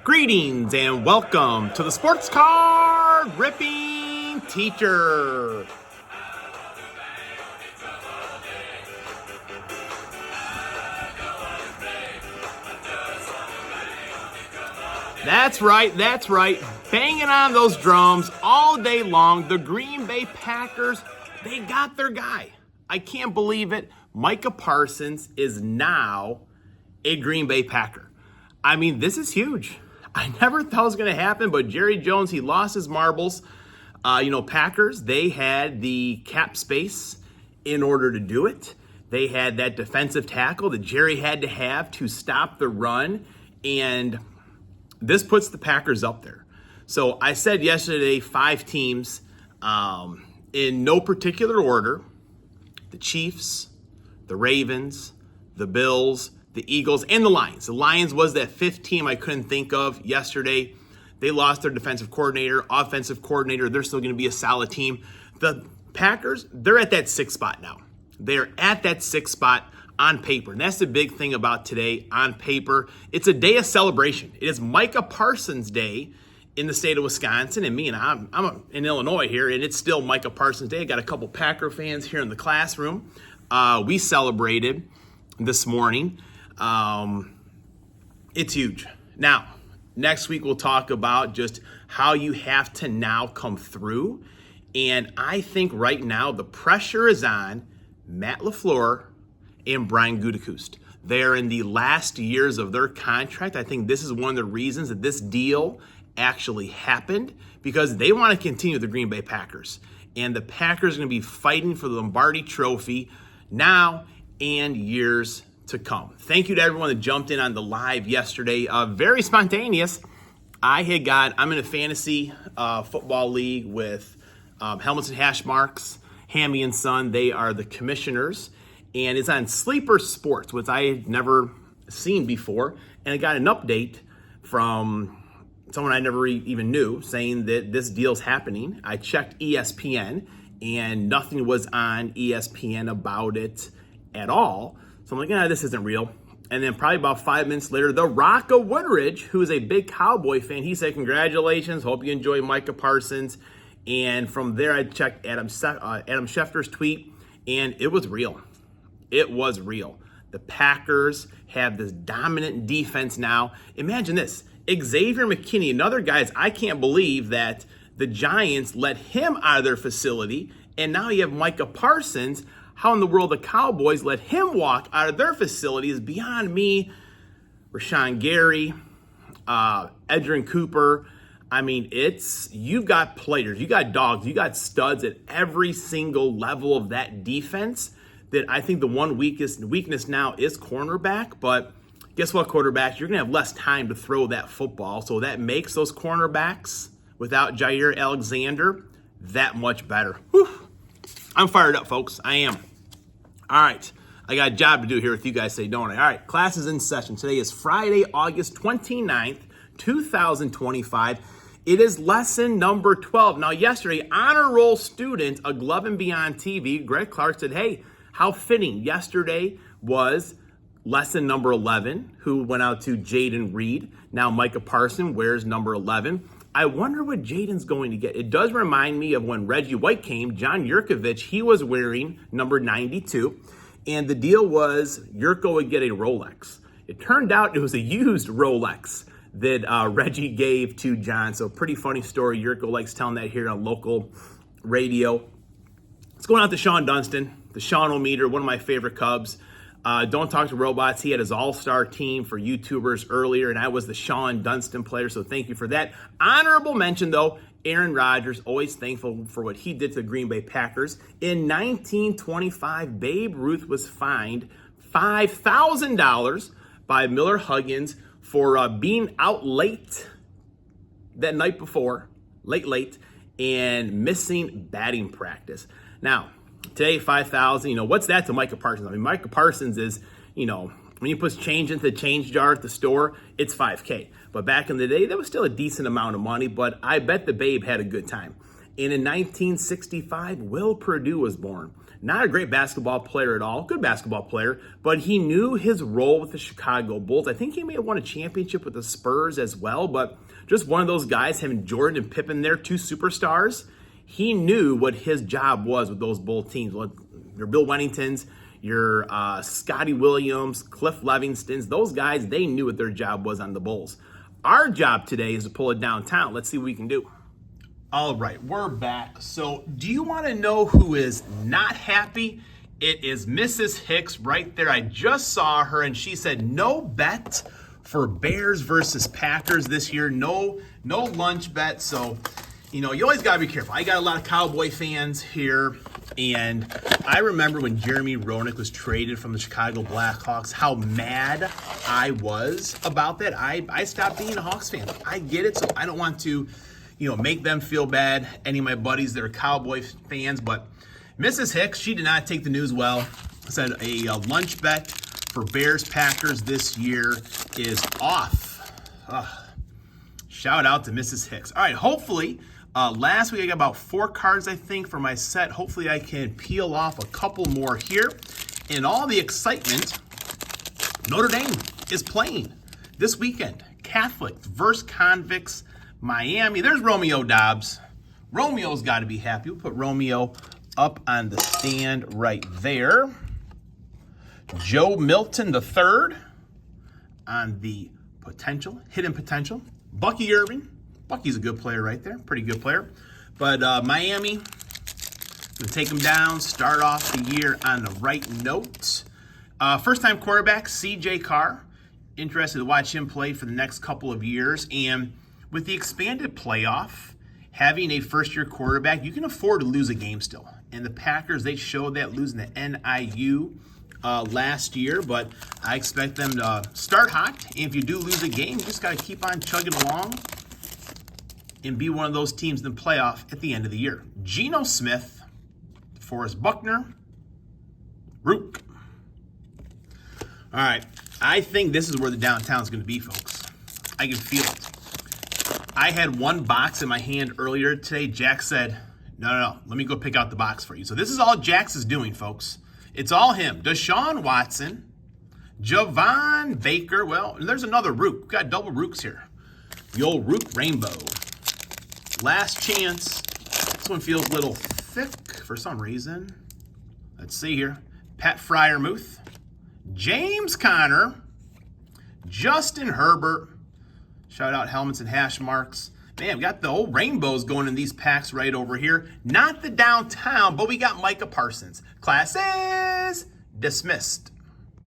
Greetings and welcome to the Sports Card Ripping Teacher. That's right. Banging on those drums all day long. The Green Bay Packers, they got their guy. I can't believe it. Micah Parsons is now a Green Bay Packer. I mean, this is huge. I never thought it was going to happen, but Jerry Jones, he lost his marbles. Packers, they had the cap space in order to do it. They had that defensive tackle that Jerry had to have to stop the run, and this puts the Packers up there. So I said yesterday, 5 teams in no particular order: the Chiefs, the Ravens, the Bills, the Eagles, and the Lions. The Lions was that 5th team I couldn't think of yesterday. They lost their defensive coordinator, offensive coordinator. They're still going to be a solid team. The Packers, they're at that 6th spot now. They're at that 6th spot on paper. And that's the big thing about today. On paper, it's a day of celebration. It is Micah Parsons Day in the state of Wisconsin. And I'm in Illinois here, and it's still Micah Parsons Day. I got a couple Packer fans here in the classroom. We celebrated this morning. It's huge. Now, next week we'll talk about just how you have to now come through. And I think right now the pressure is on Matt LaFleur and Brian Gutekunst. They're in the last years of their contract. I think this is one of the reasons that this deal actually happened, because they want to continue the Green Bay Packers. And the Packers are going to be fighting for the Lombardi Trophy now and years to come. Thank you to everyone that jumped in on the live yesterday. Very spontaneous. I'm in a fantasy football league with Helmets and Hash Marks, Hammy and Son. They are the commissioners, and it's on Sleeper Sports, which I had never seen before. And I got an update from someone I never even knew saying that this deal's happening. I checked ESPN, and nothing was on ESPN about it at all. So I'm like, this isn't real. And then probably about 5 minutes later, the Rock of Woodridge, who is a big Cowboy fan, he said, congratulations, hope you enjoy Micah Parsons. And from there, I checked Adam Schefter's tweet, and it was real. It was real. The Packers have this dominant defense now. Imagine this. Xavier McKinney, another guy, I can't believe that the Giants let him out of their facility, and now you have Micah Parsons. How in the world the Cowboys let him walk out of their facility is beyond me. Rashawn Gary, Edgerrin Cooper. I mean, you've got players, you got dogs, you got studs at every single level of that defense. That I think the one weakness now is cornerback. But guess what, quarterbacks? You're going to have less time to throw that football. So that makes those cornerbacks without Jaire Alexander that much better. Whew. I'm fired up, folks. I am. All right. I got a job to do here with you guys today, don't I? All right. Class is in session. Today is Friday, August 29th, 2025. It is lesson number 12. Now, yesterday, honor roll student, A Glove and Beyond TV, Greg Clark, said, hey, how fitting. Yesterday was lesson number 11, who went out to Jaden Reed. Now, Micah Parsons wears number 11. I wonder what Jaden's going to get. It does remind me of when Reggie White came. John Yurkovich, he was wearing number 92. And the deal was Yurko would get a Rolex. It turned out it was a used Rolex that Reggie gave to John. So pretty funny story. Yurko likes telling that here on local radio. Let's go out to Sean Dunston, the Sean-O-meter, one of my favorite Cubs. Don't Talk to Robots. He had his all-star team for YouTubers earlier, and I was the Sean Dunston player, so thank you for that. Honorable mention, though, Aaron Rodgers, always thankful for what he did to the Green Bay Packers. In 1925, Babe Ruth was fined $5,000 by Miller Huggins for being out late that night before, late, and missing batting practice. Now, today, $5,000, what's that to Micah Parsons? I mean, Micah Parsons is, when you put change into the change jar at the store, it's $5K. But back in the day, that was still a decent amount of money, but I bet the Babe had a good time. And in 1965, Will Perdue was born. Not a great basketball player at all, good basketball player, but he knew his role with the Chicago Bulls. I think he may have won a championship with the Spurs as well, but just one of those guys, having Jordan and Pippen there, two superstars. He knew what his job was with those Bull teams. Your Bill Wenningtons, your Scotty Williams, Cliff Livingstons, those guys, they knew what their job was on the Bulls. Our job today is to pull it downtown. Let's see what we can do. All right, we're back. So do you want to know who is not happy? It is Mrs. Hicks right there. I just saw her and she said no bet for Bears versus Packers this year. No lunch bet. So, you always got to be careful. I got a lot of Cowboy fans here. And I remember when Jeremy Roenick was traded from the Chicago Blackhawks, how mad I was about that. I stopped being a Hawks fan. I get it, so I don't want to make them feel bad, any of my buddies that are Cowboy fans. But Mrs. Hicks, she did not take the news well. Said a lunch bet for Bears-Packers this year is off. Shout out to Mrs. Hicks. All right, hopefully, last week I got about 4 cards, I think, for my set. Hopefully I can peel off a couple more here. In all the excitement, Notre Dame is playing this weekend. Catholic versus Convicts. Miami, there's Romeo Doubs. Romeo's got to be happy. We'll put Romeo up on the stand right there. Joe Milton III on the hidden potential. Bucky Irving. Bucky's a good player right there. Pretty good player. But Miami, going to take them down, start off the year on the right note. First-time quarterback, C.J. Carr. Interested to watch him play for the next couple of years. And with the expanded playoff, having a first-year quarterback, you can afford to lose a game still. And the Packers, they showed that losing to NIU last year, but I expect them to start hot. And if you do lose a game, you just got to keep on chugging along and be one of those teams in the playoff at the end of the year. Geno Smith, Forrest Buckner, Rook. All right, I think this is where the downtown is going to be, folks. I can feel it. I had one box in my hand earlier today. Jack said, no, let me go pick out the box for you. So this is all Jax is doing, folks. It's all him. Deshaun Watson, Javon Baker. Well, there's another Rook. We've got double Rooks here. The old Rook Rainbow. Last chance. This one feels a little thick for some reason. Let's see here. Pat Freiermuth, James Conner, Justin Herbert. Shout out helmets and hash marks. Man, we got the old rainbows going in these packs right over here. Not the downtown, but we got Micah Parsons. Class is dismissed.